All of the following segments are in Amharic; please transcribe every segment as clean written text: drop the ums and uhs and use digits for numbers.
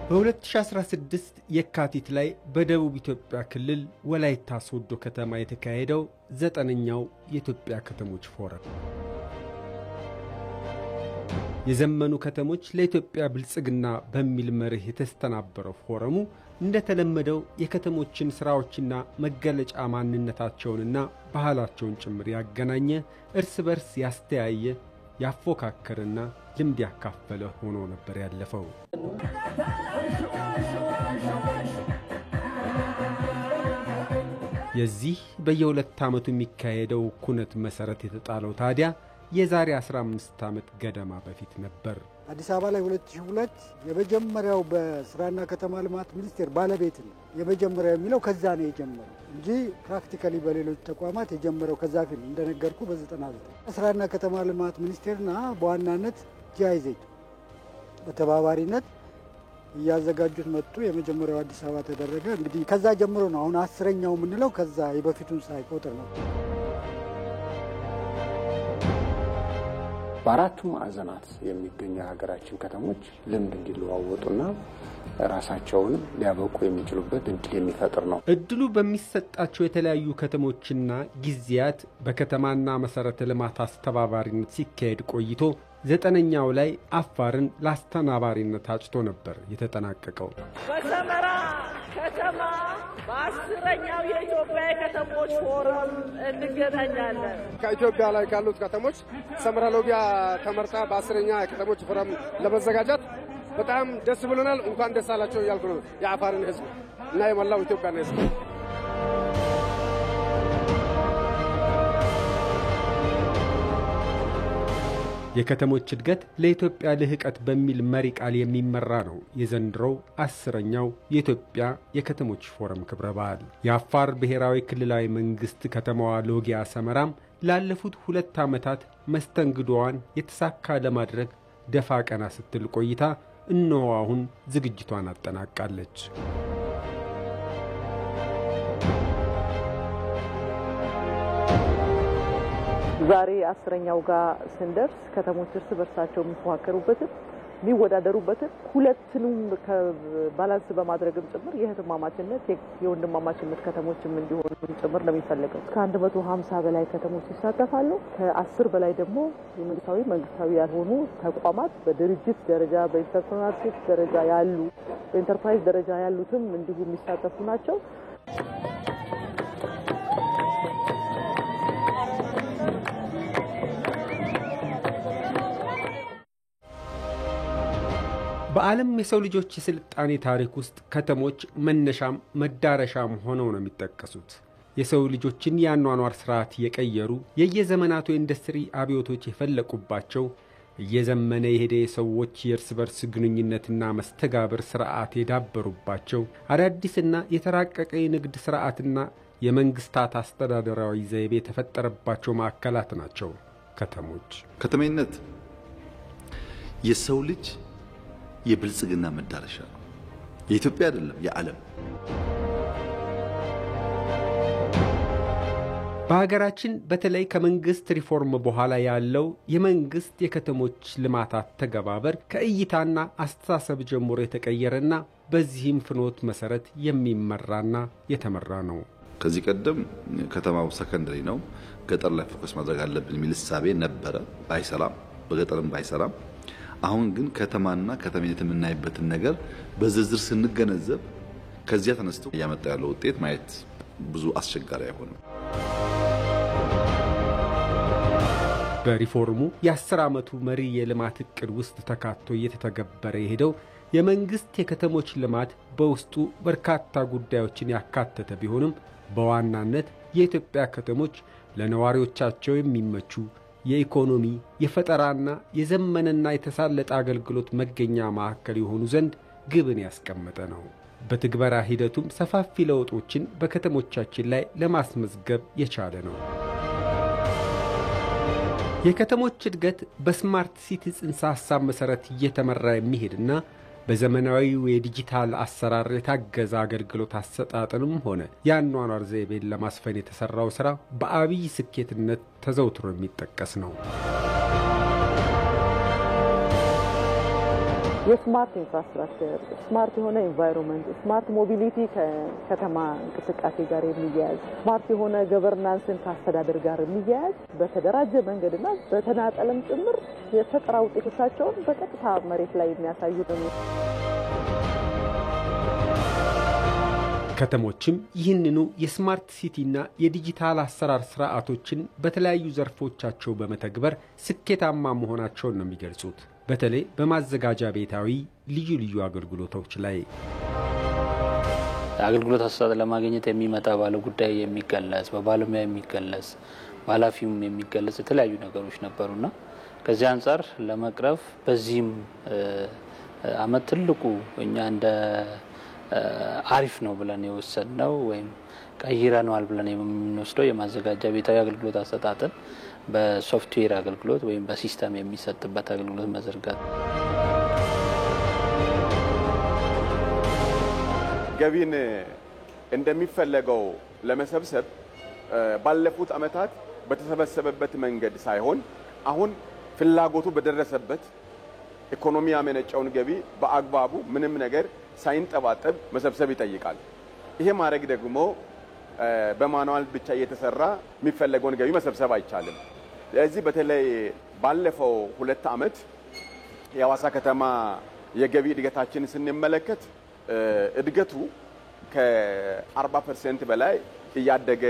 በ2016 የካቲት ላይ በደቡብ ኢትዮጵያ ክልል ወላይታ ሶዶ ከተማ የተካሄደው 9ኛው የኢትዮጵያ ከተሞች ፎረም የዘመኑ ከተሞች ለኢትዮጵያ ብልጽግና በሚል መርህ የተስተናበረው ፎረሙ እንደተለመደው የከተሞችን ስራዎችና መገለጫ ማንነታቸውንና ባህላቸውን ጭምር ያገናኘ እርስ በርስ ያስተያየ ያፎካከረና ልምድ ያካፈለ ሆኖ ነበር ያለፈው። የዚህ በየሁለት ዓመቱ የሚካሄደው ኩነት መሰረት የተጣለው ታዲያ የዛሬ 15 ዓመት ገደማ በፊት ነበር። አዲስ አበባ ላይ 2002 የመጀመሪያው በስራና ከተማ ልማት ሚኒስቴር ባለቤት ነው። የመጀመሪያው የሚለው ከዛ ነው የጀመረው እንጂ ፕራክቲካሊ በሌሎች ተቋማት የጀመረው ከዛ ፊልም እንደነገርኩ በ99 ስራና ከተማ ልማት ሚኒስቴርና በዋናነት ጂአይዜድ በተባባሪነት እያዘጋጁት መጡ። የመጀመሪያው አዲስ አበባ ተደረገ። እንግዲህ ከዛ ጀምሮ ነው አሁን 10ኛው የምንለው ከዛ የበፊቱን ሳይቆጥር ነው። በአራቱ ማዕዘናት የሚገኙ ሀገራችን ከተሞች ልምድ እንዲለዋወጡና ራሳቸውን ሊያበቁ የሚችሉበት እድል የሚፈጥር ነው። እድሉ በሚሰጣቸው የተለያዩ ከተሞችና ጊዜያት በከተማና መሰረተ ልማት አስተባባሪነት ሲካሄድ ቆይቶ 9ኛው ላይ አፋርን ለአስተናባሪነት አጭቶ ነበር የተጠናቀቀው። በሰመራ ከተማ በ10ኛው የኢትዮጵያ ከተሞች ፎረም እንገናኛለን። ከኢትዮጵያ ላይ ካሉት ከተሞች ሰመራ ሎጊያ ተመርጣ በ10ኛ ከተሞች ፎረም ለመዘጋጀት በጣም ደስ ብሎናል። እንኳን ደስ አላችሁ እያልኩ ነው የአፋርን ሕዝብ እና የመላው ኢትዮጵያ ሕዝብ። የከተሞች እድገት ለኢትዮጵያ ልህቀት በሚል መሪ ቃል የሚመራ ነው የዘንድሮው 10ኛው የኢትዮጵያ የከተሞች ፎረም ክብረ በዓል። የአፋር ብሔራዊ ክልላዊ መንግስት ከተማዋ ሎጊያ ሰመራም ላለፉት 2 ዓመታት መስተንግዶዋን የተሳካ ለማድረግ ደፋ ቀና ስትል ቆይታ እነሆ አሁን ዝግጅቷን አጠናቃለች። ዛሬ 10ኛው ጋር ስንደርስ ከተሞች እርስ በርሳቸው የሚፎካከሩበት የሚወዳደሩበት ሁለቱንም ባላንስ በማድረግም ጭምር የህትማማችነት የወንድማማችነት ከተሞችም እንዲሆኑ ጭምር ነው የሚፈልገው። ከ150 በላይ ከተሞች ይሳተፋሉ። ከ10 በላይ ደግሞ መንግስታዊ ያልሆኑ ተቋማት በድርጅት ደረጃ በኢንተርፕራይዝ ደረጃ ያሉ በኢንተርፕራይዝ ደረጃ ያሉትም እንዲሁ የሚሳተፉ ናቸው። በዓለም የሰው ልጆች የስልጣኔ ታሪክ ውስጥ ከተሞች መነሻም መዳረሻም ሆነው ነው የሚጠቀሱት። የሰው ልጆችን የአኗኗር ስርዓት የቀየሩ የየዘመናቱ ኢንዱስትሪ አብዮቶች የፈለቁባቸው እየዘመነ የሄደ የሰዎች የእርስ በርስ ግንኙነትና መስተጋብር ስርዓት የዳበሩባቸው አዳዲስና የተራቀቀ የንግድ ስርዓትና የመንግስታት አስተዳደራዊ ዘይቤ የተፈጠረባቸው ማዕከላት ናቸው ከተሞች። ከተሜነት የሰው ልጅ የብልጽግና መዳረሻ ነው። የኢትዮጵያ አይደለም፣ የዓለም። በሀገራችን በተለይ ከመንግስት ሪፎርም በኋላ ያለው የመንግስት የከተሞች ልማት አተገባበር ከእይታና አስተሳሰብ ጀምሮ የተቀየረና በዚህም ፍኖት መሰረት የሚመራና የተመራ ነው። ከዚህ ቀደም ከተማው ሰከንደሪ ነው፣ ገጠር ላይ ፎከስ ማድረግ አለብን የሚል እሳቤ ነበረ። ባይሰራም በገጠርም ባይሰራም አሁን ግን ከተማና ከተሜነት የምናይበትን ነገር በዝርዝር ስንገነዘብ ከዚያ ተነስቶ ያመጣ ያለው ውጤት ማየት ብዙ አስቸጋሪ አይሆንም። በሪፎርሙ የ10 ዓመቱ መሪ የልማት እቅድ ውስጥ ተካቶ እየተተገበረ የሄደው የመንግስት የከተሞች ልማት በውስጡ በርካታ ጉዳዮችን ያካተተ ቢሆንም በዋናነት የኢትዮጵያ ከተሞች ለነዋሪዎቻቸው የሚመቹ የኢኮኖሚ የፈጠራና የዘመነና የተሳለጠ አገልግሎት መገኛ ማዕከል የሆኑ ዘንድ ግብን ያስቀመጠ ነው። በትግበራ ሂደቱም ሰፋፊ ለውጦችን በከተሞቻችን ላይ ለማስመዝገብ የቻለ ነው። የከተሞች እድገት በስማርት ሲቲ ጽንሰ ሐሳብ መሰረት እየተመራ የሚሄድና በዘመናዊው የዲጂታል አሰራር የታገዘ አገልግሎት አሰጣጥንም ሆነ የአኗኗር ዘይቤን ለማስፈን የተሰራው ሥራ በአብይ ስኬትነት ተዘውትሮ የሚጠቀስ ነው። የስማርት ኢንፍራስትራክቸር፣ ስማርት የሆነ ኤንቫይሮንመንት፣ ስማርት ሞቢሊቲ ከከተማ እንቅስቃሴ ጋር የሚያያዝ ስማርት የሆነ ገቨርናንስን ከአስተዳደር ጋር የሚያያዝ በተደራጀ መንገድና በተናጠልም ጭምር የፈጠራ ውጤቶቻቸውን በቀጥታ መሬት ላይ የሚያሳዩ ነው። ከተሞችም ይህንኑ የስማርት ሲቲና የዲጂታል አሰራር ስርዓቶችን በተለያዩ ዘርፎቻቸው በመተግበር ስኬታማ መሆናቸውን ነው የሚገልጹት። በተለይ በማዘጋጃ ቤታዊ ልዩ ልዩ አገልግሎቶች ላይ አገልግሎት አሰጣጥ ለማግኘት የሚመጣ ባለ ጉዳይ የሚገለጽ በባለሙያ የሚገለጽ ባላፊውም የሚገለጽ የተለያዩ ነገሮች ነበሩና ከዚህ አንፃር ለመቅረፍ በዚህም አመት ትልቁ እኛ እንደ አሪፍ ነው ብለን የወሰድነው ወይም ቀይረናል ብለን የምንወስደው የማዘጋጃ ቤታዊ አገልግሎት አሰጣጥን በሶፍትዌር አገልግሎት ወይም በሲስተም የሚሰጥበት አገልግሎት መዘርጋት። ገቢን እንደሚፈለገው ለመሰብሰብ ባለፉት አመታት በተሰበሰበበት መንገድ ሳይሆን አሁን ፍላጎቱ በደረሰበት ኢኮኖሚ ያመነጨውን ገቢ በአግባቡ ምንም ነገር ሳይንጠባጠብ መሰብሰብ ይጠይቃል። ይሄ ማድረግ ደግሞ በማኑዋል ብቻ እየተሰራ የሚፈለገውን ገቢ መሰብሰብ አይቻልም። ስለዚህ በተለይ ባለፈው 2 አመት የሐዋሳ ከተማ የገቢ እድገታችን ስንመለከት እድገቱ ከ40% በላይ እያደገ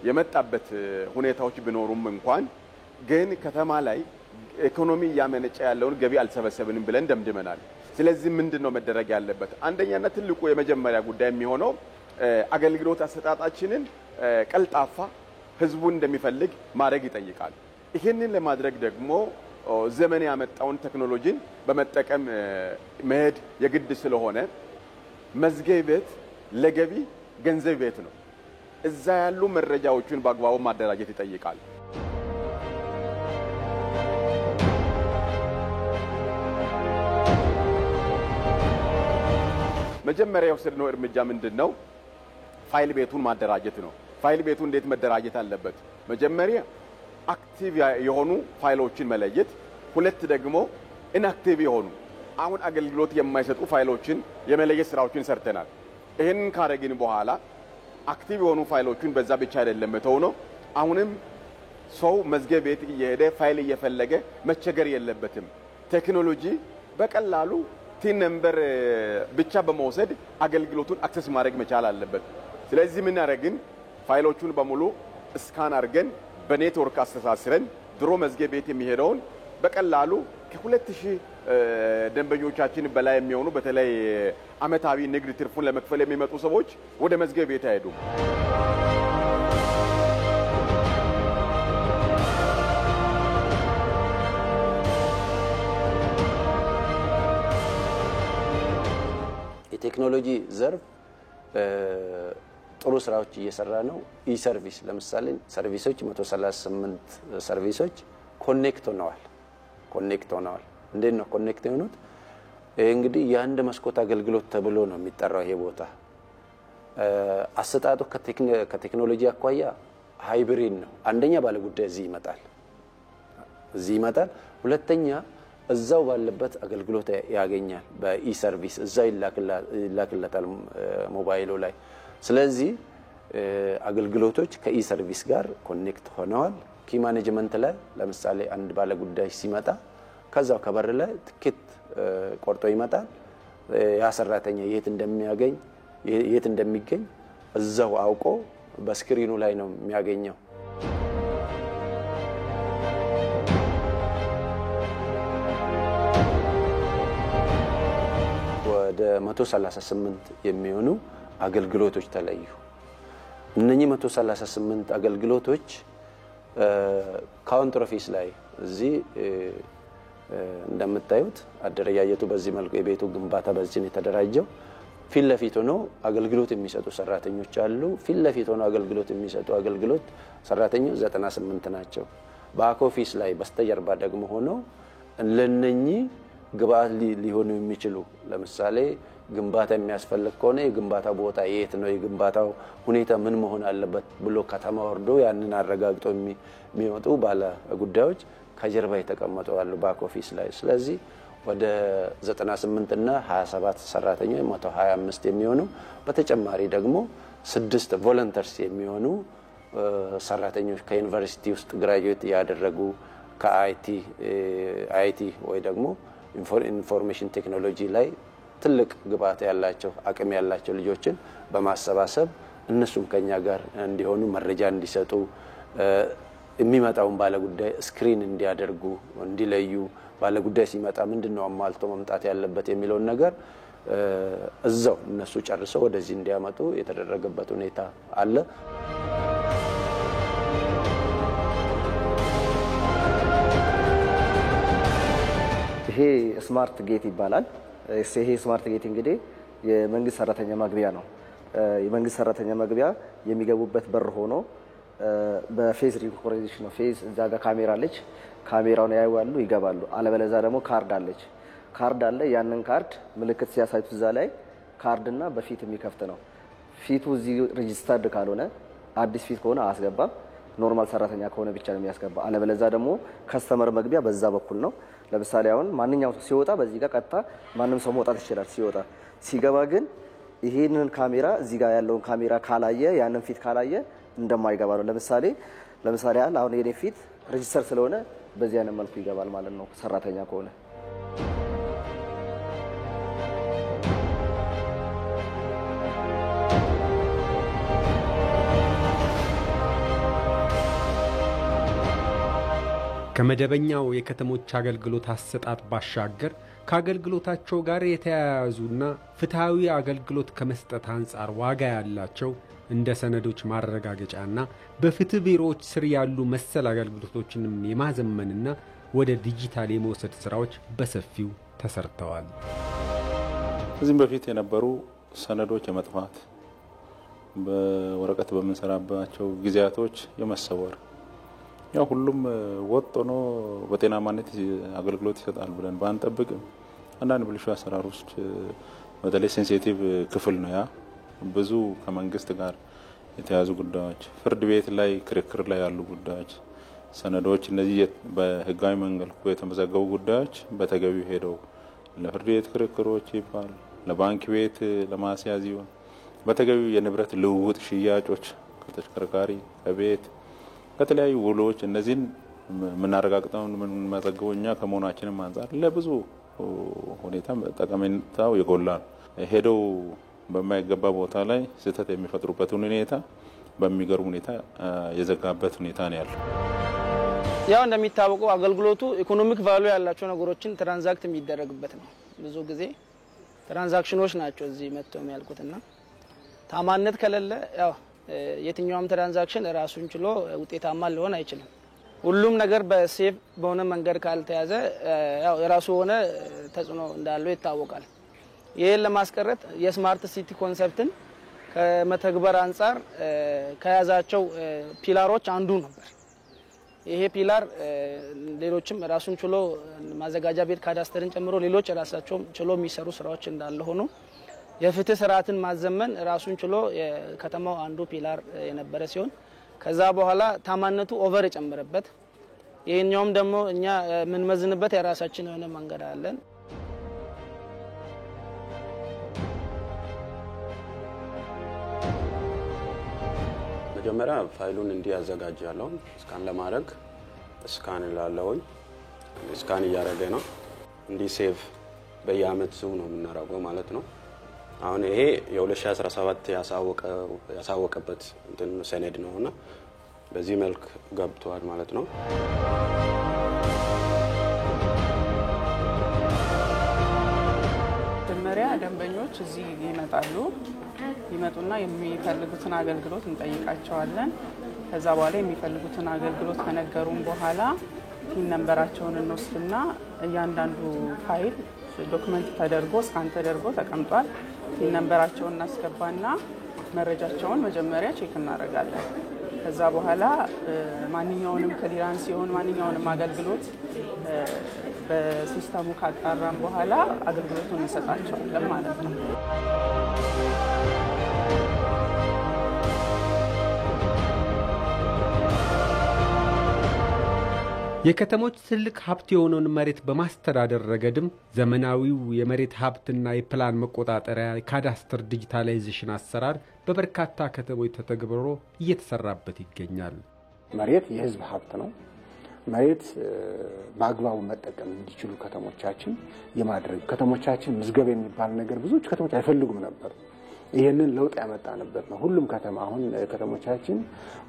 የመጣበት ሁኔታዎች ቢኖሩም እንኳን ግን ከተማ ላይ ኢኮኖሚ ያመነጨ ያለውን ገቢ አልሰበሰብንም ብለን ደምድመናል። ስለዚህ ምንድነው መደረግ ያለበት? አንደኛና ትልቁ የመጀመሪያ ጉዳይ የሚሆነው አገልግሎት አሰጣጣችንን ቀልጣፋ ህዝቡን እንደሚፈልግ ማድረግ ይጠይቃል። ይሄንን ለማድረግ ደግሞ ዘመን ያመጣውን ቴክኖሎጂን በመጠቀም መሄድ የግድ ስለሆነ መዝገብ ቤት ለገቢ ገንዘብ ቤት ነው። እዛ ያሉ መረጃዎችን በአግባቡ ማደራጀት ይጠይቃል። መጀመሪያ የወሰድነው እርምጃ ምንድነው? ፋይል ቤቱን ማደራጀት ነው። ፋይል ቤቱ እንዴት መደራጀት አለበት? መጀመሪያ አክቲቭ የሆኑ ፋይሎችን መለየት፣ ሁለት ደግሞ ኢንአክቲቭ የሆኑ አሁን አገልግሎት የማይሰጡ ፋይሎችን የመለየት ስራዎችን ሰርተናል። ይሄንን ካረግን በኋላ አክቲቭ የሆኑ ፋይሎችን በዛ ብቻ አይደለም መተው ነው። አሁንም ሰው መዝገብ ቤት እየሄደ ፋይል እየፈለገ መቸገር የለበትም። ቴክኖሎጂ በቀላሉ ቲን ነምበር ብቻ በመውሰድ አገልግሎቱን አክሰስ ማድረግ መቻል አለበት። ስለዚህ ምን ያደርግን ፋይሎቹን በሙሉ ስካን አድርገን በኔትወርክ አስተሳስረን ድሮ መዝገብ ቤት የሚሄደውን በቀላሉ ከ2000 ደንበኞቻችን በላይ የሚሆኑ በተለይ አመታዊ ንግድ ትርፉን ለመክፈል የሚመጡ ሰዎች ወደ መዝገብ ቤት አይሄዱም። የቴክኖሎጂ ዘርፍ ጥሩ ስራዎች እየሰራ ነው። ኢሰርቪስ ለምሳሌ ሰርቪሶች 138 ሰርቪሶች ኮኔክት ሆነዋል። እንዴት ነው ኮኔክት የሆኑት? እንግዲህ የአንድ መስኮት አገልግሎት ተብሎ ነው የሚጠራው። ይሄ ቦታ አሰጣጡ ከቴክኖሎጂ አኳያ ሃይብሪድ ነው። አንደኛ ባለ ጉዳይ እዚህ ይመጣል፣ ሁለተኛ እዛው ባለበት አገልግሎት ያገኛል። በኢሰርቪስ እዛው ይላክለታል ሞባይሉ ላይ። ስለዚህ አገልግሎቶች ከኢሰርቪስ ጋር ኮኔክት ሆነዋል። ኪ ማኔጅመንት ላይ ለምሳሌ አንድ ባለ ጉዳይ ሲመጣ ከዛው ከበር ላይ ትኬት ቆርጦ ይመጣል። ያ ሰራተኛ የት እንደሚገኝ እዛው አውቆ በስክሪኑ ላይ ነው የሚያገኘው። ወደ 138 የሚሆኑ አገልግሎቶች ተለዩ። እነኚህ 138 አገልግሎቶች ካውንተር ኦፊስ ላይ እዚህ እንደምታዩት አደረጃጀቱ በዚህ መልኩ የቤቱ ግንባታ በዚህ ነው የተደራጀው። ፊት ለፊት ሆኖ አገልግሎት የሚሰጡ ሰራተኞች አሉ። ፊት ለፊት ሆኖ አገልግሎት የሚሰጡ አገልግሎት ሰራተኞች 98 ናቸው። ባክ ኦፊስ ላይ በስተጀርባ ደግሞ ሆኖ ለነኚህ ግብአት ሊሆኑ የሚችሉ ለምሳሌ ግንባታ የሚያስፈልግ ከሆነ የግንባታ ቦታ የት ነው፣ የግንባታው ሁኔታ ምን መሆን አለበት ብሎ ከተማ ወርዶ ያንን አረጋግጦ የሚመጡ ባለ ጉዳዮች ከጀርባ የተቀመጡ ያሉ ባክ ኦፊስ ላይ ስለዚህ ወደ 98 እና 27 ሰራተኞች 125 የሚሆኑ በተጨማሪ ደግሞ 6 ቮለንተርስ የሚሆኑ ሰራተኞች ከዩኒቨርሲቲ ውስጥ ግራጁዌት ያደረጉ ከአይቲ ወይ ደግሞ ኢንፎርሜሽን ቴክኖሎጂ ላይ ትልቅ ግብአት ያላቸው አቅም ያላቸው ልጆችን በማሰባሰብ እነሱም ከኛ ጋር እንዲሆኑ መረጃ እንዲሰጡ የሚመጣውን ባለጉዳይ ስክሪን እንዲያደርጉ እንዲለዩ ባለጉዳይ ሲመጣ ምንድነው አሟልቶ መምጣት ያለበት የሚለውን ነገር እዛው እነሱ ጨርሰው ወደዚህ እንዲያመጡ የተደረገበት ሁኔታ አለ። ይሄ ስማርት ጌት ይባላል። ይሄ ስማርት ጌት እንግዲህ የመንግስት ሰራተኛ መግቢያ ነው። የመንግስት ሰራተኛ መግቢያ የሚገቡበት በር ሆኖ በፌስ ሪኮግኒሽን ነው። ፌስ እዛ ጋር ካሜራ አለች። ካሜራውን ያዩዋሉ ይገባሉ። አለበለዛ ደግሞ ካርድ አለች። ካርድ አለ። ያንን ካርድ ምልክት ሲያሳዩት እዛ ላይ ካርድና በፊት የሚከፍት ነው። ፊቱ እዚህ ሬጂስተርድ ካልሆነ አዲስ ፊት ከሆነ አያስገባም። ኖርማል ሰራተኛ ከሆነ ብቻ ነው የሚያስገባ። አለበለዛ ደግሞ ከስተመር መግቢያ በዛ በኩል ነው። ለምሳሌ አሁን ማንኛውም ሰው ሲወጣ በዚህ ጋር ቀጥታ ማንም ሰው መውጣት ይችላል ሲወጣ። ሲገባ ግን ይሄንን ካሜራ እዚህ ጋር ያለውን ካሜራ ካላየ ያንን ፊት ካላየ እንደማይገባ ነው። ለምሳሌ አሁን የኔ ፊት ሬጂስተር ስለሆነ በዚህ አይነት መልኩ ይገባል ማለት ነው ሰራተኛ ከሆነ። ከመደበኛው የከተሞች አገልግሎት አሰጣጥ ባሻገር ከአገልግሎታቸው ጋር የተያያዙና ፍትሃዊ አገልግሎት ከመስጠት አንጻር ዋጋ ያላቸው እንደ ሰነዶች ማረጋገጫና በፍትህ ቢሮዎች ስር ያሉ መሰል አገልግሎቶችንም የማዘመንና ወደ ዲጂታል የመውሰድ ስራዎች በሰፊው ተሰርተዋል። እዚህም በፊት የነበሩ ሰነዶች የመጥፋት በወረቀት በመንሰራባቸው ጊዜያቶች የመሰወር ያው ሁሉም ወጥ ሆኖ በጤናማነት አገልግሎት ይሰጣል ብለን ባንጠብቅም አንዳንድ ብልሹ አሰራሮች በተለይ ሴንሲቲቭ ክፍል ነው ያ ብዙ ከመንግስት ጋር የተያዙ ጉዳዮች ፍርድ ቤት ላይ ክርክር ላይ ያሉ ጉዳዮች ሰነዶች እነዚህ በህጋዊ መንገድ የተመዘገቡ ጉዳዮች በተገቢው ሄደው ለፍርድ ቤት ክርክሮች ይባል ለባንክ ቤት ለማስያዝ ይሆን በተገቢው የንብረት ልውውጥ ሽያጮች ከተሽከርካሪ ከቤት ከተለያዩ ውሎች እነዚህን ምናረጋግጠው ምንመዘገበው እኛ ከመሆናችንም አንፃር ለብዙ ሁኔታ ጠቀሜታው የጎላ ነው። ሄደው በማይገባ ቦታ ላይ ስህተት የሚፈጥሩበት ሁኔታ በሚገርም ሁኔታ የዘጋበት ሁኔታ ነው ያለው። ያው እንደሚታወቀው አገልግሎቱ ኢኮኖሚክ ቫልዩ ያላቸው ነገሮችን ትራንዛክት የሚደረግበት ነው። ብዙ ጊዜ ትራንዛክሽኖች ናቸው እዚህ መጥተው የሚያልቁትና ታማነት ከሌለ ያው የትኛውም ትራንዛክሽን ራሱን ችሎ ውጤታማ ሊሆን አይችልም። ሁሉም ነገር በሴፍ በሆነ መንገድ ካልተያዘ ያው የራሱ ሆነ ተጽዕኖ እንዳለው ይታወቃል። ይሄን ለማስቀረት የስማርት ሲቲ ኮንሰፕትን ከመተግበር አንፃር ከያዛቸው ፒላሮች አንዱ ነበር። ይሄ ፒላር ሌሎችም ራሱን ችሎ ማዘጋጃ ቤት ካዳስተርን ጨምሮ ሌሎች ራሳቸው ችሎ የሚሰሩ ስራዎች እንዳለ ሆኖ የፍትህ ስርዓትን ማዘመን ራሱን ችሎ የከተማው አንዱ ፒላር የነበረ ሲሆን ከዛ በኋላ ታማነቱ ኦቨር የጨመረበት ይሄኛውም ደግሞ እኛ ምን መዝንበት የራሳችን የሆነ መንገድ አለን። መጀመሪያ ፋይሉን እንዲያዘጋጃለው ስካን ለማድረግ ስካን ላለውኝ ስካን እያደረገ ነው እንዲ ሴቭ በየአመቱ ነው የምናደርገው ማለት ነው። አሁን ይሄ የ2017 ያሳወቀበት እንትን ሰነድ ነውና በዚህ መልክ ገብቷል ማለት ነው። መጀመሪያ ደንበኞች እዚህ ይመጡና የሚፈልጉትን አገልግሎት እንጠይቃቸዋለን። ከዛ በኋላ የሚፈልጉትን አገልግሎት ከነገሩን በኋላ ፒን ነምበራቸውን እንወስድና እያንዳንዱ ፋይል ዶክመንት ተደርጎ ስካን ተደርጎ ተቀምጧል። ፒን ነምበራቸውን እናስገባና መረጃቸውን መጀመሪያ ቼክ እናደርጋለን። ከዛ በኋላ ማንኛውንም ክሊራንስ ሲሆን ማንኛውንም አገልግሎት በሲስተሙ ካጣራን በኋላ አገልግሎቱን እንሰጣቸዋለን ማለት ነው። የከተሞች ትልቅ ሀብት የሆነውን መሬት በማስተዳደር ረገድም ዘመናዊው የመሬት ሀብትና የፕላን መቆጣጠሪያ ካዳስተር ዲጂታላይዜሽን አሰራር በበርካታ ከተሞች ተተግብሮ እየተሰራበት ይገኛል። መሬት የህዝብ ሀብት ነው። መሬት በአግባቡ መጠቀም እንዲችሉ ከተሞቻችን የማድረግ ከተሞቻችን ምዝገባ የሚባል ነገር ብዙዎች ከተሞች አይፈልጉም ነበር። ይሄንን ለውጥ ያመጣንበት ነው። ሁሉም ከተማ አሁን ከተሞቻችን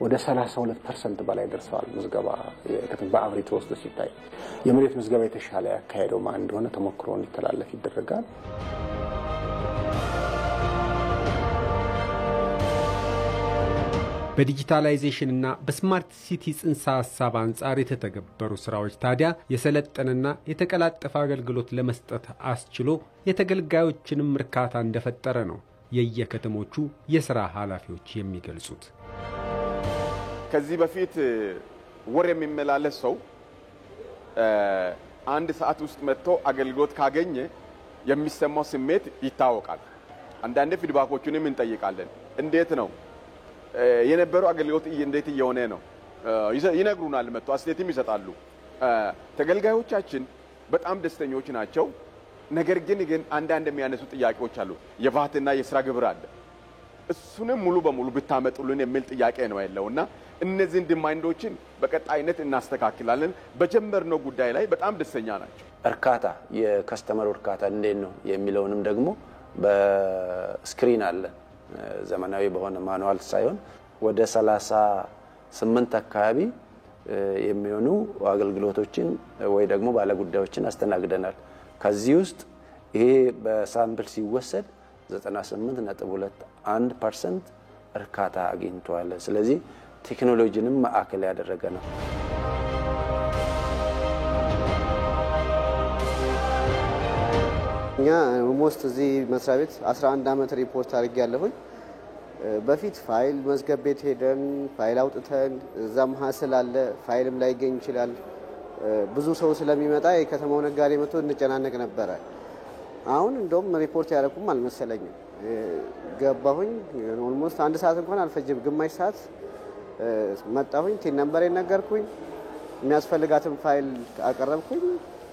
ወደ 32% በላይ ደርሰዋል። ምዝገባ በአብሬት ውስጥ ሲታይ የመሬት ምዝገባ የተሻለ ያካሄደው ማን እንደሆነ ተሞክሮ እንዲተላለፍ ይደረጋል። በዲጂታላይዜሽን እና በስማርት ሲቲ ጽንሰ ሐሳብ አንጻር የተተገበሩ ስራዎች ታዲያ የሰለጠነና የተቀላጠፈ አገልግሎት ለመስጠት አስችሎ የተገልጋዮችንም እርካታ እንደፈጠረ ነው የየከተሞቹ የሥራ ኃላፊዎች የሚገልጹት። ከዚህ በፊት ወር የሚመላለስ ሰው አንድ ሰዓት ውስጥ መጥቶ አገልግሎት ካገኘ የሚሰማው ስሜት ይታወቃል። አንዳንዴ ፊድባኮቹንም እንጠይቃለን። እንዴት ነው የነበረው አገልግሎት እንዴት እየሆነ ነው ይነግሩናል። መጥቶ አስተያየትም ይሰጣሉ። ተገልጋዮቻችን በጣም ደስተኞች ናቸው። ነገር ግን አንዳንድ የሚያነሱ ጥያቄዎች አሉ። የቫትና የሥራ ግብር አለ። እሱንም ሙሉ በሙሉ ብታመጡልን የሚል ጥያቄ ነው ያለውና እነዚህን ዲማንዶችን በቀጣይነት እናስተካክላለን። በጀመርነው ጉዳይ ላይ በጣም ደስተኛ ናቸው። እርካታ የከስተመር እርካታ እንዴት ነው የሚለውንም ደግሞ በስክሪን አለ። ዘመናዊ በሆነ ማኑዋል ሳይሆን ወደ 38 አካባቢ የሚሆኑ አገልግሎቶችን ወይ ደግሞ ባለጉዳዮችን አስተናግደናል። ከዚህ ውስጥ ይሄ በሳምፕል ሲወሰድ 98.21% እርካታ አግኝቷል። ስለዚህ ቴክኖሎጂንም ማዕከል ያደረገ ነው። እኛ ሞስት እዚህ መስሪያ ቤት 11 ዓመት ሪፖርት አድርጌያለሁኝ። በፊት ፋይል መዝገብ ቤት ሄደን ፋይል አውጥተን እዛም ሀስል አለ፣ ፋይልም ላይ ይገኝ ይችላል። ብዙ ሰው ስለሚመጣ የከተማው ነጋዴ መጥቶ እንጨናነቅ ነበረ። አሁን እንደውም ሪፖርት ያደረኩም አልመሰለኝም። ገባሁኝ ኦልሞስት 1 ሰዓት እንኳን አልፈጀም። ግማሽ ሰዓት መጣሁኝ፣ ቲን ነምበር ነገርኩኝ፣ የሚያስፈልጋትን ፋይል አቀረብኩኝ፣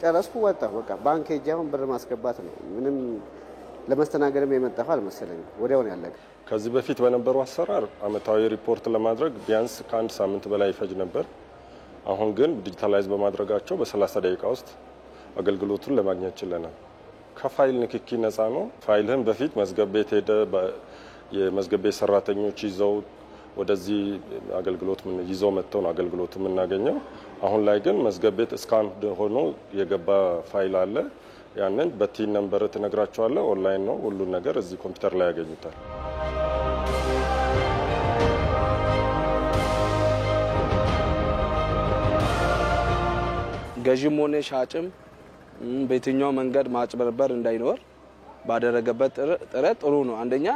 ጨረስኩ፣ ወጣሁ። በቃ ባንክ ሄጄ አሁን ብር ማስገባት ነው። ምንም ለመስተናገድም የመጣሁ አልመሰለኝም። ወዲያው ነው ያለቀ። ከዚህ በፊት በነበረው አሰራር አመታዊ ሪፖርት ለማድረግ ቢያንስ ከአንድ ሳምንት በላይ ይፈጅ ነበር። አሁን ግን ዲጂታላይዝ በማድረጋቸው በ30 ደቂቃ ውስጥ አገልግሎቱን ለማግኘት ችለናል። ከፋይል ንክኪ ነፃ ነው። ፋይልህን በፊት መዝገብ ቤት ሄደ የመዝገብ ቤት ሰራተኞች ይዘው ወደዚህ አገልግሎት ይዘው መጥተው ነው አገልግሎት የምናገኘው። አሁን ላይ ግን መዝገብ ቤት እስካን ሆኖ የገባ ፋይል አለ። ያንን በቲን ነምበር ትነግራቸዋለህ። ኦንላይን ነው ሁሉ ነገር እዚህ ኮምፒውተር ላይ ያገኙታል። ገዥም ሆነ ሻጭም በየትኛው መንገድ ማጭበርበር እንዳይኖር ባደረገበት ጥረት ጥሩ ነው። አንደኛ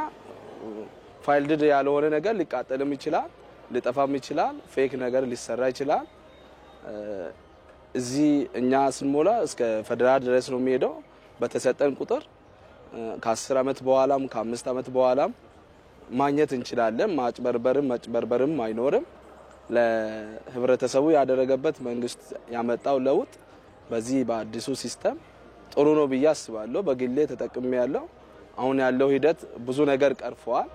ፋይል ድድ ያልሆነ ነገር ሊቃጠልም ይችላል፣ ሊጠፋም ይችላል፣ ፌክ ነገር ሊሰራ ይችላል። እዚህ እኛ ስንሞላ እስከ ፌደራል ድረስ ነው የሚሄደው። በተሰጠን ቁጥር ከ10 ዓመት በኋላም ከ5 ዓመት በኋላም ማግኘት እንችላለን። ማጭበርበርም አይኖርም። ለህብረተሰቡ ያደረገበት መንግስት ያመጣው ለውጥ በዚህ በአዲሱ ሲስተም ጥሩ ነው ብዬ አስባለሁ። በግሌ ተጠቅሜ ያለው አሁን ያለው ሂደት ብዙ ነገር ቀርፈዋል።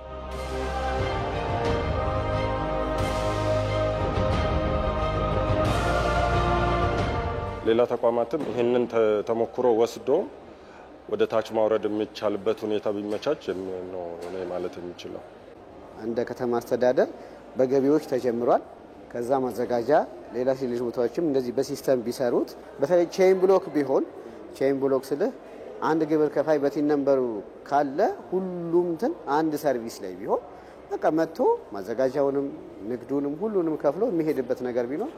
ሌላ ተቋማትም ይህንን ተሞክሮ ወስዶ ወደ ታች ማውረድ የሚቻልበት ሁኔታ ቢመቻች ነው እኔ ማለት የሚችለው። እንደ ከተማ አስተዳደር በገቢዎች ተጀምሯል። ከዛ ማዘጋጃ ሌላ ሲሊዝ ቦታዎችም እንደዚህ በሲስተም ቢሰሩት፣ በተለይ ቼን ብሎክ ቢሆን ቼን ብሎክ ስልህ አንድ ግብር ከፋይ በቲን ነምበሩ ካለ ሁሉም እንትን አንድ ሰርቪስ ላይ ቢሆን በቃ መጥቶ ማዘጋጃውንም ንግዱንም ሁሉንም ከፍሎ የሚሄድበት ነገር ቢኖር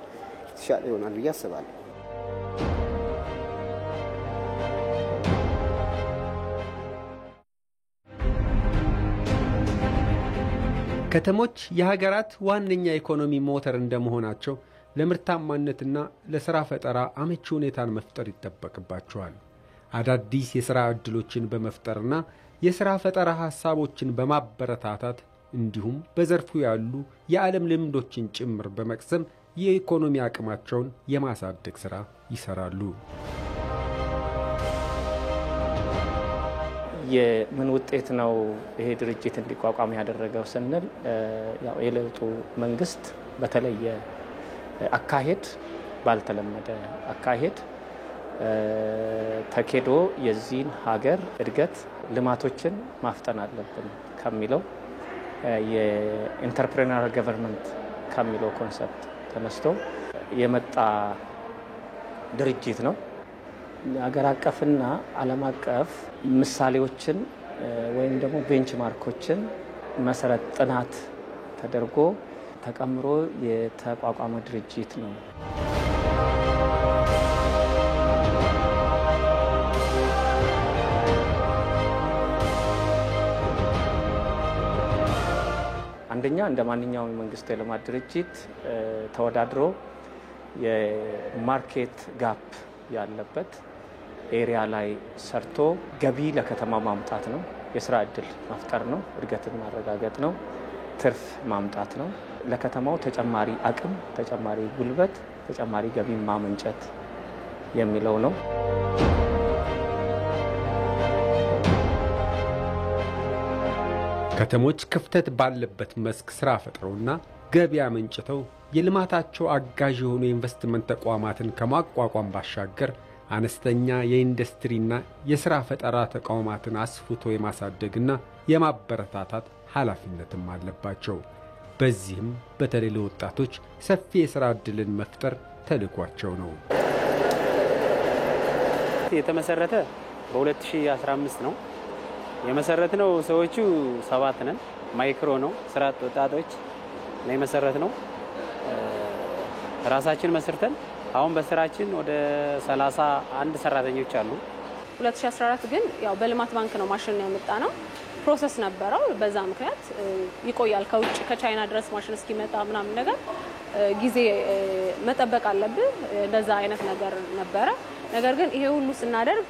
ተሻለ ይሆናል ብዬ አስባለሁ። ከተሞች የሀገራት ዋነኛ ኢኮኖሚ ሞተር እንደመሆናቸው ለምርታማነትና ለሥራ ፈጠራ አመቺ ሁኔታን መፍጠር ይጠበቅባቸዋል። አዳዲስ የሥራ ዕድሎችን በመፍጠርና የሥራ ፈጠራ ሐሳቦችን በማበረታታት እንዲሁም በዘርፉ ያሉ የዓለም ልምዶችን ጭምር በመቅሰም የኢኮኖሚ አቅማቸውን የማሳደግ ሥራ ይሰራሉ። የምን ውጤት ነው ይሄ ድርጅት እንዲቋቋም ያደረገው ስንል ያው የለውጡ መንግስት በተለየ አካሄድ ባልተለመደ አካሄድ ተኬዶ የዚህን ሀገር እድገት ልማቶችን ማፍጠን አለብን ከሚለው የኢንተርፕሬነር ገቨርንመንት ከሚለው ኮንሰፕት ተነስቶ የመጣ ድርጅት ነው። ሀገር አቀፍና ዓለም አቀፍ ምሳሌዎችን ወይም ደግሞ ቤንችማርኮችን መሰረት ጥናት ተደርጎ ተቀምሮ የተቋቋመ ድርጅት ነው። አንደኛ እንደ ማንኛውም መንግስት የልማት ድርጅት ተወዳድሮ የማርኬት ጋፕ ያለበት ኤሪያ ላይ ሰርቶ ገቢ ለከተማ ማምጣት ነው። የስራ እድል መፍጠር ነው። እድገትን ማረጋገጥ ነው። ትርፍ ማምጣት ነው። ለከተማው ተጨማሪ አቅም፣ ተጨማሪ ጉልበት፣ ተጨማሪ ገቢ ማመንጨት የሚለው ነው። ከተሞች ክፍተት ባለበት መስክ ሥራ ፈጥረውና ገቢ አመንጭተው የልማታቸው አጋዥ የሆኑ የኢንቨስትመንት ተቋማትን ከማቋቋም ባሻገር አነስተኛ የኢንዱስትሪና የሥራ ፈጠራ ተቋማትን አስፍቶ የማሳደግና የማበረታታት ኃላፊነትም አለባቸው። በዚህም በተለይ ለወጣቶች ሰፊ የሥራ ዕድልን መፍጠር ተልዕኳቸው ነው። የተመሰረተ በ2015 ነው። የመሰረትነው ሰዎቹ 7 ነን። ማይክሮ ነው ስራ ወጣቶች ነው የመሰረትነው። ራሳችን መስርተን አሁን በስራችን ወደ 31 ሰራተኞች አሉ። 2014 ግን ያው በልማት ባንክ ነው ማሽን ያመጣ ነው። ፕሮሰስ ነበረው። በዛ ምክንያት ይቆያል። ከውጭ ከቻይና ድረስ ማሽን እስኪመጣ ምናምን ነገር ጊዜ መጠበቅ አለብን። እንደዛ አይነት ነገር ነበረ። ነገር ግን ይሄ ሁሉ ስናደርግ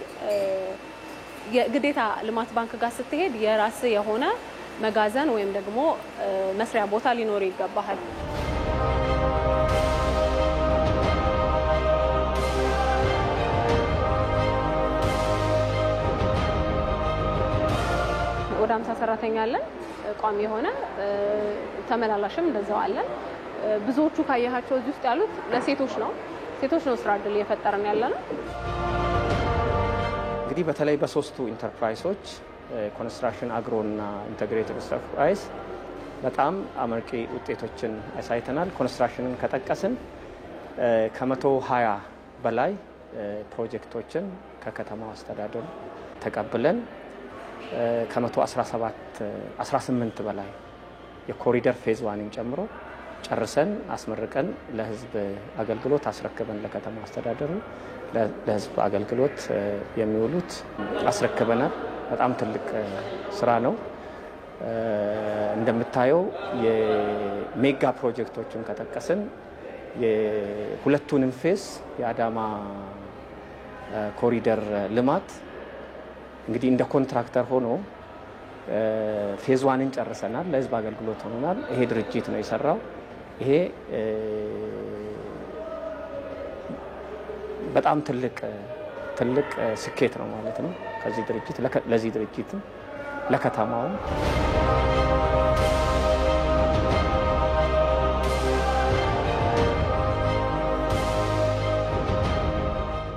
የግዴታ ልማት ባንክ ጋር ስትሄድ የራስ የሆነ መጋዘን ወይም ደግሞ መስሪያ ቦታ ሊኖር ይገባል። ወደ 50 ሰራተኛ አለን። ቋሚ የሆነ ተመላላሽም እንደዛው አለን። ብዙዎቹ ካያቸው እዚህ ውስጥ ያሉት ለሴቶች ነው። ሴቶች ነው ስራ እድል እየፈጠረን ያለነው። እንግዲህ በተለይ በሶስቱ ኢንተርፕራይሶች ኮንስትራክሽን፣ አግሮ እና ኢንተግሬትድ ኢንተርፕራይዝ በጣም አመርቂ ውጤቶችን አሳይተናል። ኮንስትራክሽንን ከጠቀስን ከ120 በላይ ፕሮጀክቶችን ከከተማው አስተዳደር ተቀብለን ከ118 በላይ የኮሪደር ፌዝ 1ን ጨምሮ ጨርሰን አስመርቀን ለህዝብ አገልግሎት አስረክበን ለከተማ አስተዳደሩ ለህዝብ አገልግሎት የሚውሉት አስረክበናል። በጣም ትልቅ ስራ ነው። እንደምታየው የሜጋ ፕሮጀክቶችን ከጠቀስን የሁለቱንም ፌዝ የአዳማ ኮሪደር ልማት እንግዲህ እንደ ኮንትራክተር ሆኖ ፌዝ 1ን ጨርሰናል። ለህዝብ አገልግሎት ሆኗል። ይሄ ድርጅት ነው የሰራው። ይሄ በጣም ትልቅ ስኬት ነው ማለት ነው። ከዚህ ድርጅት ለዚህ ድርጅት ለከተማው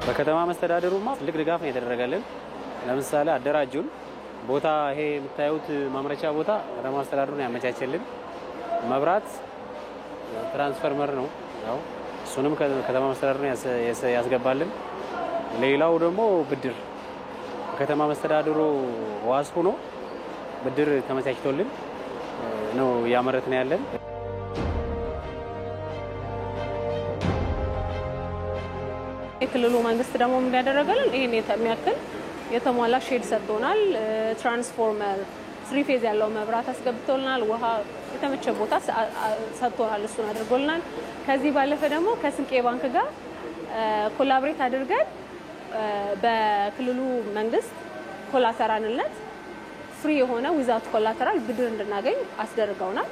በከተማ መስተዳደሩማ ትልቅ ድጋፍ ነው የተደረገልን። ለምሳሌ አደራጁን ቦታ ይሄ የምታዩት ማምረቻ ቦታ ከተማ አስተዳደሩን ያመቻቸልን። መብራት ትራንስፈርመር ነው ያው እሱንም ከተማ መስተዳደሩን ያስገባልን። ሌላው ደግሞ ብድር ከተማ መስተዳደሩ ዋስ ሆኖ ብድር ተመቻችቶልን ነው ያመረትን ያለን። የክልሉ መንግስት ደግሞ ምን ያደረገልን ይሄን የሚያክል የተሟላ ሼድ ሰጥቶናል። ትራንስፎርመር 3 ፌዝ ያለው መብራት አስገብቶልናል። ውሃ የተመቸ ቦታ ሰጥቶናል። እሱን አድርጎልናል። ከዚህ ባለፈ ደግሞ ከስንቄ ባንክ ጋር ኮላቦሬት አድርገን በክልሉ መንግስት ኮላተራልነት ፍሪ የሆነ ዊዛውት ኮላተራል ብድር እንድናገኝ አስደርገውናል።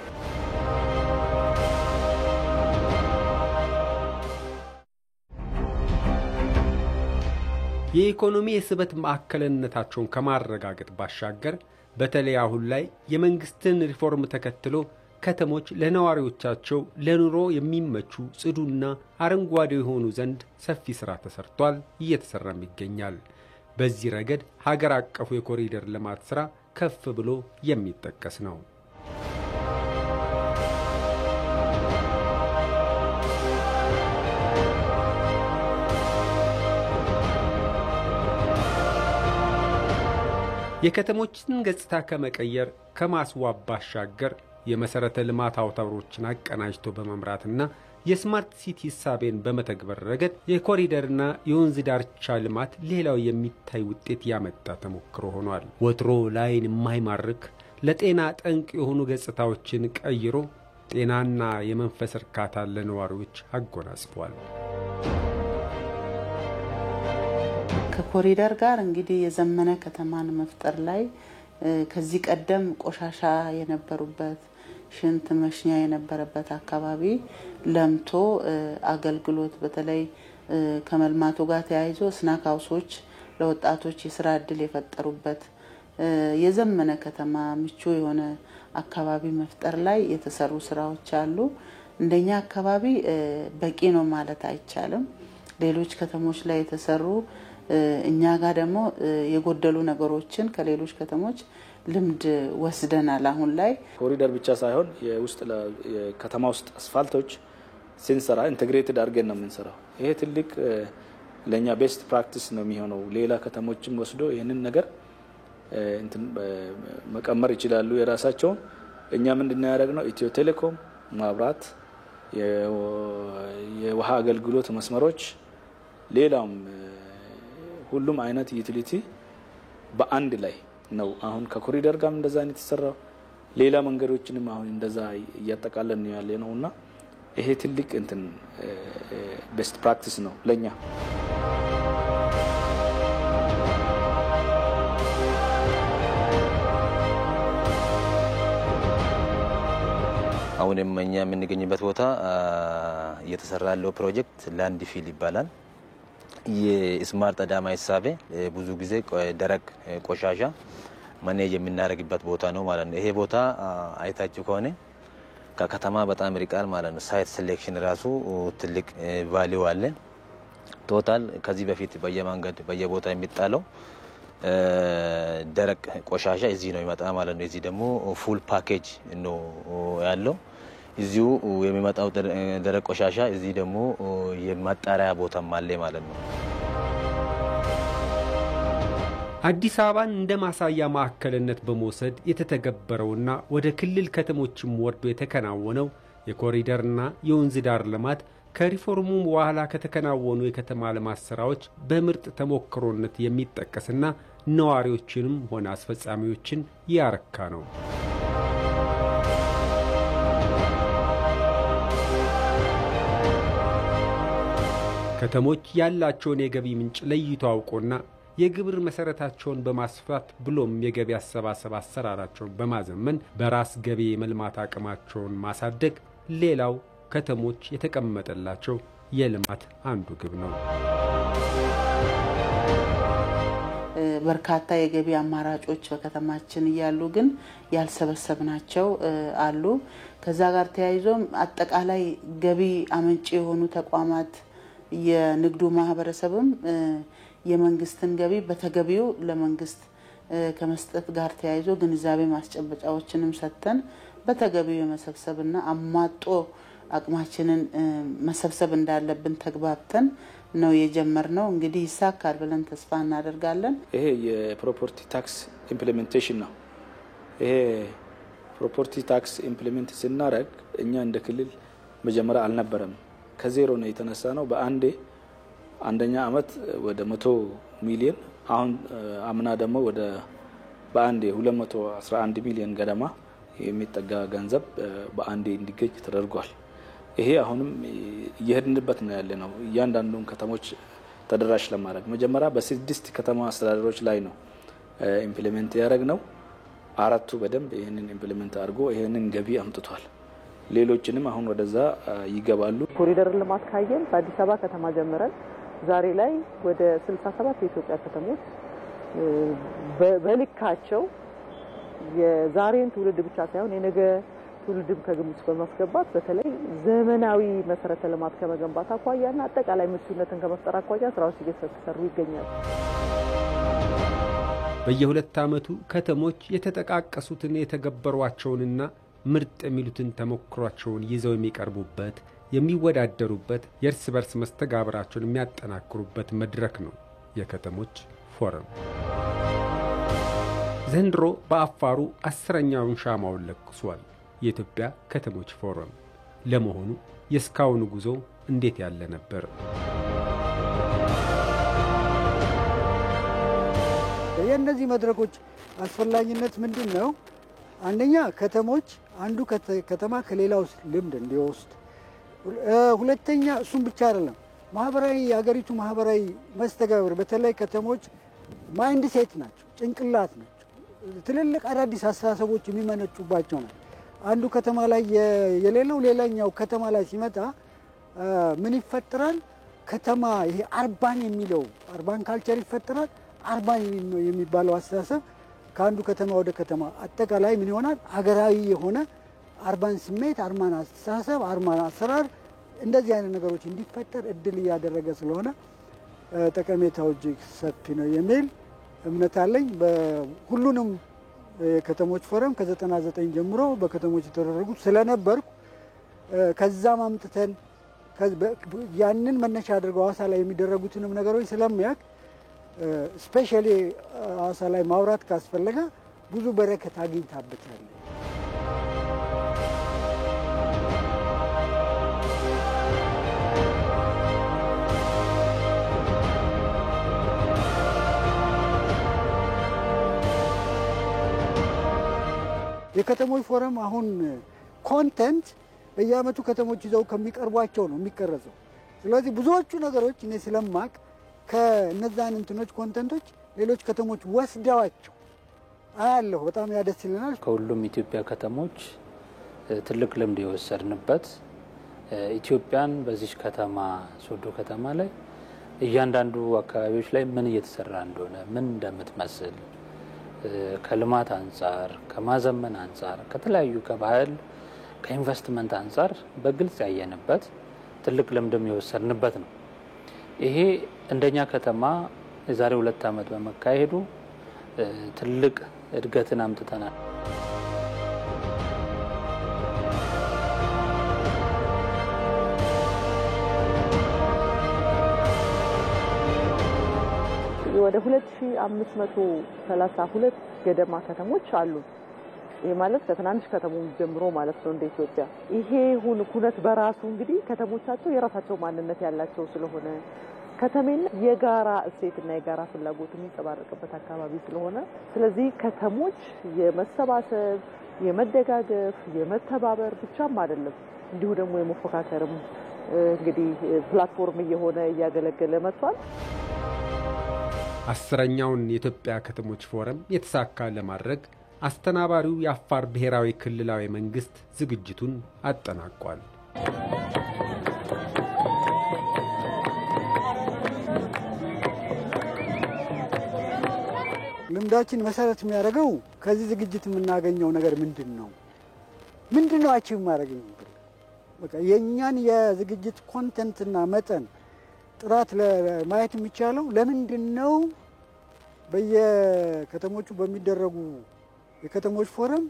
የኢኮኖሚ የስበት ማዕከልነታቸውን ከማረጋገጥ ባሻገር በተለይ አሁን ላይ የመንግስትን ሪፎርም ተከትሎ ከተሞች ለነዋሪዎቻቸው ለኑሮ የሚመቹ ጽዱና አረንጓዴ የሆኑ ዘንድ ሰፊ ሥራ ተሰርቷል፣ እየተሰራም ይገኛል። በዚህ ረገድ ሀገር አቀፉ የኮሪደር ልማት ሥራ ከፍ ብሎ የሚጠቀስ ነው። የከተሞችን ገጽታ ከመቀየር ከማስዋብ ባሻገር የመሰረተ ልማት አውታሮችን አቀናጅቶ በመምራትና የስማርት ሲቲ ሐሳብን በመተግበር ረገድ የኮሪደርና የወንዝ ዳርቻ ልማት ሌላው የሚታይ ውጤት ያመጣ ተሞክሮ ሆኗል። ወትሮ ላይን የማይማርክ ለጤና ጠንቅ የሆኑ ገጽታዎችን ቀይሮ ጤናና የመንፈስ እርካታ ለነዋሪዎች አጎናጽፏል። ከኮሪደር ጋር እንግዲህ የዘመነ ከተማን መፍጠር ላይ ከዚህ ቀደም ቆሻሻ የነበሩበት ሽንት መሽኛ የነበረበት አካባቢ ለምቶ አገልግሎት በተለይ ከመልማቱ ጋር ተያይዞ ስናክ ሃውሶች ለወጣቶች የሥራ ዕድል የፈጠሩበት የዘመነ ከተማ ምቹ የሆነ አካባቢ መፍጠር ላይ የተሰሩ ስራዎች አሉ። እንደኛ አካባቢ በቂ ነው ማለት አይቻልም። ሌሎች ከተሞች ላይ የተሰሩ እኛ ጋር ደግሞ የጎደሉ ነገሮችን ከሌሎች ከተሞች ልምድ ወስደናል። አሁን ላይ ኮሪደር ብቻ ሳይሆን የውስጥ የከተማ ውስጥ አስፋልቶች ሲንሰራ ኢንተግሬትድ አድርገን ነው የምንሰራው። ይሄ ትልቅ ለኛ ቤስት ፕራክቲስ ነው የሚሆነው። ሌላ ከተሞችም ወስዶ ይህንን ነገር መቀመር ይችላሉ የራሳቸውን። እኛ ምንድነው ያደረግነው? ኢትዮ ቴሌኮም ማብራት፣ የውሃ አገልግሎት መስመሮች፣ ሌላም ሁሉም አይነት ዩቲሊቲ በአንድ ላይ ነው። አሁን ከኮሪደር ጋር እንደዛ አይነት ተሰራው። ሌላ መንገዶችንም አሁን እንደዛ እያጠቃለን ነው ያለ ነውና ይሄ ትልቅ ቤስት ፕራክቲስ ነው ለኛ። አሁን እኛ የምንገኝበት ቦታ እየተሰራ ያለው ፕሮጀክት ላንድ ፊል ይባላል። የስማርት አዳማ ሐሳብ ብዙ ጊዜ ደረቅ ቆሻሻ ማኔጅ የምናደርግበት ቦታ ነው ማለት ነው። ይሄ ቦታ አይታችሁ ከሆነ ከከተማ በጣም ርቃል ማለት ነው። ሳይት ሴሌክሽን ራሱ ትልቅ ቫልዩ አለ። ቶታል ከዚህ በፊት በየመንገድ በየቦታ የሚጣለው ደረቅ ቆሻሻ እዚህ ነው ይመጣ ማለት ነው። እዚህ ደግሞ ፉል ፓኬጅ ነው ያለው። እዚሁ የሚመጣው ደረቅ ቆሻሻ እዚህ ደግሞ የማጣሪያ ቦታም አለ ማለት ነው። አዲስ አበባን እንደ ማሳያ ማዕከልነት በመውሰድ የተተገበረውና ወደ ክልል ከተሞችም ወርዶ የተከናወነው የኮሪደርና የወንዝ ዳር ልማት ከሪፎርሙ በኋላ ከተከናወኑ የከተማ ልማት ስራዎች በምርጥ ተሞክሮነት የሚጠቀስና ነዋሪዎችንም ሆነ አስፈጻሚዎችን ያረካ ነው። ከተሞች ያላቸውን የገቢ ምንጭ ለይቶ አውቆና የግብር መሰረታቸውን በማስፋት ብሎም የገቢ አሰባሰብ አሰራራቸውን በማዘመን በራስ ገቢ የመልማት አቅማቸውን ማሳደግ ሌላው ከተሞች የተቀመጠላቸው የልማት አንዱ ግብ ነው። በርካታ የገቢ አማራጮች በከተማችን እያሉ ግን ያልሰበሰብናቸው አሉ። ከዛ ጋር ተያይዞም አጠቃላይ ገቢ አመንጭ የሆኑ ተቋማት የንግዱ ማህበረሰብም የመንግስትን ገቢ በተገቢው ለመንግስት ከመስጠት ጋር ተያይዞ ግንዛቤ ማስጨበጫዎችንም ሰጥተን በተገቢው የመሰብሰብና አማጦ አቅማችንን መሰብሰብ እንዳለብን ተግባብተን ነው የጀመርነው። እንግዲህ ይሳካል ብለን ተስፋ እናደርጋለን። ይሄ የፕሮፐርቲ ታክስ ኢምፕሊሜንቴሽን ነው። ይሄ ፕሮፐርቲ ታክስ ኢምፕሊሜንት ስናደርግ እኛ እንደ ክልል መጀመሪያ አልነበረም። ከዜሮ ነው የተነሳ ነው። አንደኛ አመት ወደ 100 ሚሊዮን አሁን አምና ደግሞ ወደ በአንዴ 211 ሚሊዮን ገደማ የሚጠጋ ገንዘብ በአንዴ እንዲገኝ ተደርጓል። ይሄ አሁንም እየሄድንበት ነው ያለ ነው። እያንዳንዱን ከተሞች ተደራሽ ለማድረግ መጀመሪያ በ6 ከተማ አስተዳደሮች ላይ ነው ኢምፕሊሜንት ያደረግነው። 4ቱ በደንብ ይሄንን ኢምፕሊሜንት አድርጎ ይሄንን ገቢ አምጥቷል። ሌሎችንም አሁን ወደዛ ይገባሉ። ኮሪደር ልማት ካየን በአዲስ አበባ ከተማ ጀምረን ዛሬ ላይ ወደ 67 የኢትዮጵያ ከተሞች በልካቸው የዛሬን ትውልድ ብቻ ሳይሆን የነገ ትውልድም ከግምት በማስገባት በተለይ ዘመናዊ መሰረተ ልማት ከመገንባት አኳያና አጠቃላይ ምቹነትን ከመፍጠር አኳያ ስራዎች እየተሰሩ ይገኛሉ። በየሁለት ዓመቱ ከተሞች የተጠቃቀሱትን የተገበሯቸውንና ምርጥ የሚሉትን ተሞክሯቸውን ይዘው የሚቀርቡበት የሚወዳደሩበት የእርስ በርስ መስተጋብራቸውን የሚያጠናክሩበት መድረክ ነው የከተሞች ፎረም። ዘንድሮ በአፋሩ 10ኛውን ሻማውን ለኩሷል የኢትዮጵያ ከተሞች ፎረም። ለመሆኑ የስካውን ጉዞ እንዴት ያለ ነበር? የእነዚህ መድረኮች አስፈላጊነት ምንድነው? አንደኛ ከተሞች አንዱ ከተማ ከሌላው ልምድ እንዲወስድ፣ ሁለተኛ እሱም ብቻ አይደለም ማህበራዊ የሀገሪቱ ማህበራዊ መስተጋብር በተለይ ከተሞች ማይንድ ሴት ናቸው፣ ጭንቅላት ናቸው። ትልልቅ አዳዲስ አስተሳሰቦች የሚመነጩባቸው ነው። አንዱ ከተማ ላይ የሌላው ሌላኛው ከተማ ላይ ሲመጣ ምን ይፈጠራል? ከተማ ይሄ አርባን የሚለው አርባን ካልቸር ይፈጠራል። አርባን የሚባለው አስተሳሰብ ከአንዱ ከተማ ወደ ከተማ አጠቃላይ ምን ይሆናል? ሀገራዊ የሆነ አርባን ስሜት፣ አርባን አስተሳሰብ፣ አርባን አሰራር እንደዚህ አይነት ነገሮች እንዲፈጠር እድል እያደረገ ስለሆነ ጠቀሜታው እጅግ ሰፊ ነው የሚል እምነት አለኝ። በሁሉንም የከተሞች ፎረም ከ99 ጀምሮ በከተሞች የተደረጉት ስለነበርኩ ከዛም አምጥተን ያንን መነሻ አድርገው ሐዋሳ ላይ የሚደረጉትንም ነገሮች ስለሚያውቅ ስፔሻሊ ሐዋሳ ላይ ማውራት ካስፈለገ ብዙ በረከት አግኝታበታል። የከተሞች ፎረም አሁን ኮንተንት በየአመቱ ከተሞች ይዘው ከሚቀርቧቸው ነው የሚቀረጸው። ስለዚህ ብዙዎቹ ነገሮች እኔ ስለማቅ ከነዛን እንትኖች ኮንተንቶች ሌሎች ከተሞች ወስደዋቸው አያለሁ። በጣም ያደስልናል። ከሁሉም ኢትዮጵያ ከተሞች ትልቅ ልምድ የወሰድንበት ኢትዮጵያን በዚህ ከተማ ሶዶ ከተማ ላይ እያንዳንዱ አካባቢዎች ላይ ምን እየተሰራ እንደሆነ ምን እንደምትመስል ከልማት አንፃር ከማዘመን አንፃር ከተለያዩ ከባህል ከኢንቨስትመንት አንፃር በግልጽ ያየንበት ትልቅ ልምድም የወሰድንበት ነው። ይሄ እንደኛ ከተማ የዛሬ 2 ዓመት በመካሄዱ ትልቅ እድገትን አምጥተናል። ወደ 2532 ገደማ ከተሞች አሉ። ይሄ ማለት ከትናንሽ ከተሞች ጀምሮ ማለት ነው እንደ ኢትዮጵያ። ይሄ ሁነት በራሱ እንግዲህ ከተሞቻቸው የራሳቸው ማንነት ያላቸው ስለሆነ ከተሜነት የጋራ እሴትና የጋራ ፍላጎት የሚንጸባረቅበት አካባቢ ስለሆነ ስለዚህ ከተሞች የመሰባሰብ፣ የመደጋገፍ፣ የመተባበር ብቻም አይደለም እንዲሁ ደግሞ የመፎካከርም እንግዲህ ፕላትፎርም እየሆነ እያገለገለ መጥቷል። 10ኛውን የኢትዮጵያ ከተሞች ፎረም የተሳካ ለማድረግ አስተናባሪው የአፋር ብሔራዊ ክልላዊ መንግስት ዝግጅቱን አጠናቋል። ልምዳችን መሰረት የሚያደርገው ከዚህ ዝግጅት የምናገኘው ነገር ምንድነው? ምንድነው አቺቭ ማድረግ ነው? በቃ የኛን የዝግጅት ኮንተንትና መጠን ጥራት ለማየት የሚቻለው ለምንድነው በየከተሞቹ በሚደረጉ የከተሞች ፎረም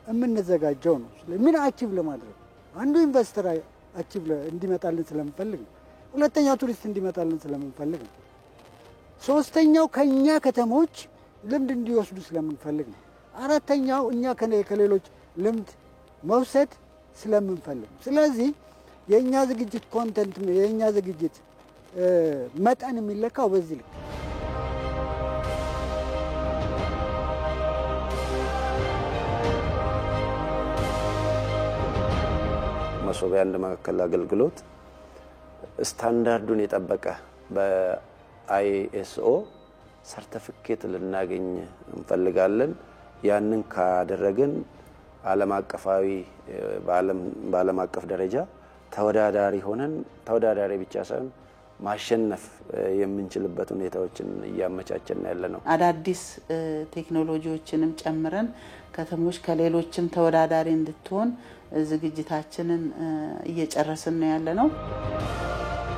የምንዘጋጀው ነው። ምን አቺቭ ለማድረግ አንዱ ኢንቨስተር አቺቭ እንዲመጣልን ስለምንፈልግ ነው። ሁለተኛው ቱሪስት እንዲመጣልን ስለምንፈልግ ነው። ሶስተኛው ከኛ ከተሞች ልምድ እንዲወስዱ ስለምንፈልግ ነው። አራተኛው እኛ ከሌሎች ልምድ መውሰድ ስለምንፈልግ ነው። ስለዚህ የኛ ዝግጅት ኮንተንት የኛ ዝግጅት መጠን የሚለካው በዚህ ልክ መሶብ የአንድ ማዕከል አገልግሎት ስታንዳርዱን የጠበቀ በአይኤስኦ ሰርቲፊኬት ልናገኝ እንፈልጋለን። ያንን ካደረግን ዓለም አቀፋዊ በዓለም አቀፍ ደረጃ ተወዳዳሪ ሆነን ተወዳዳሪ ብቻ ሳይሆን ማሸነፍ የምንችልበት ሁኔታዎችን እያመቻቸን ያለ ነው። አዳዲስ ቴክኖሎጂዎችንም ጨምረን ከተሞች ከሌሎችም ተወዳዳሪ እንድትሆን ዝግጅታችንን እየጨረስን ያለ ነው።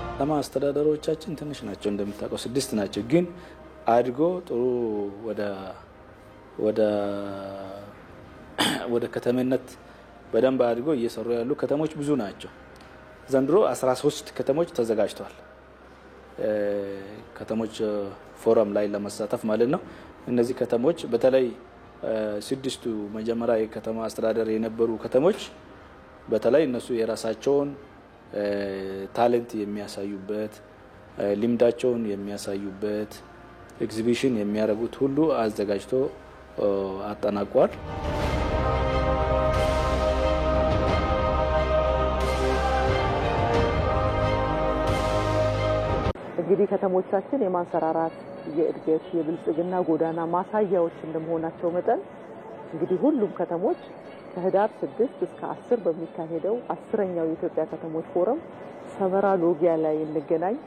ከተማ አስተዳደሮቻችን ትንሽ ናቸው እንደምታውቀው 6 ናቸው። ግን አድጎ ጥሩ ወደ ከተማነት በደንብ አድጎ እየሰሩ ያሉ ከተሞች ብዙ ናቸው። ዘንድሮ 13 ከተሞች ተዘጋጅተዋል። ከተሞች ፎረም ላይ ለመሳተፍ ማለት ነው። እነዚህ ከተሞች በተለይ 6ቱ መጀመሪያ የከተማ አስተዳደር የነበሩ ከተሞች በተለይ እነሱ የራሳቸውን ታሌንት የሚያሳዩበት ልምዳቸውን የሚያሳዩበት ኤግዚቢሽን የሚያደርጉት ሁሉ አዘጋጅቶ አጠናቋል። እንግዲህ ከተሞቻችን የማንሰራራት የእድገት የብልጽግና ጎዳና ማሳያዎች እንደመሆናቸው መጠን እንግዲህ ሁሉም ከተሞች ከህዳር 6 እስከ 10 በሚካሄደው 10ኛው የኢትዮጵያ ከተሞች ፎረም ሰመራ ሎጊያ ላይ እንገናኝ።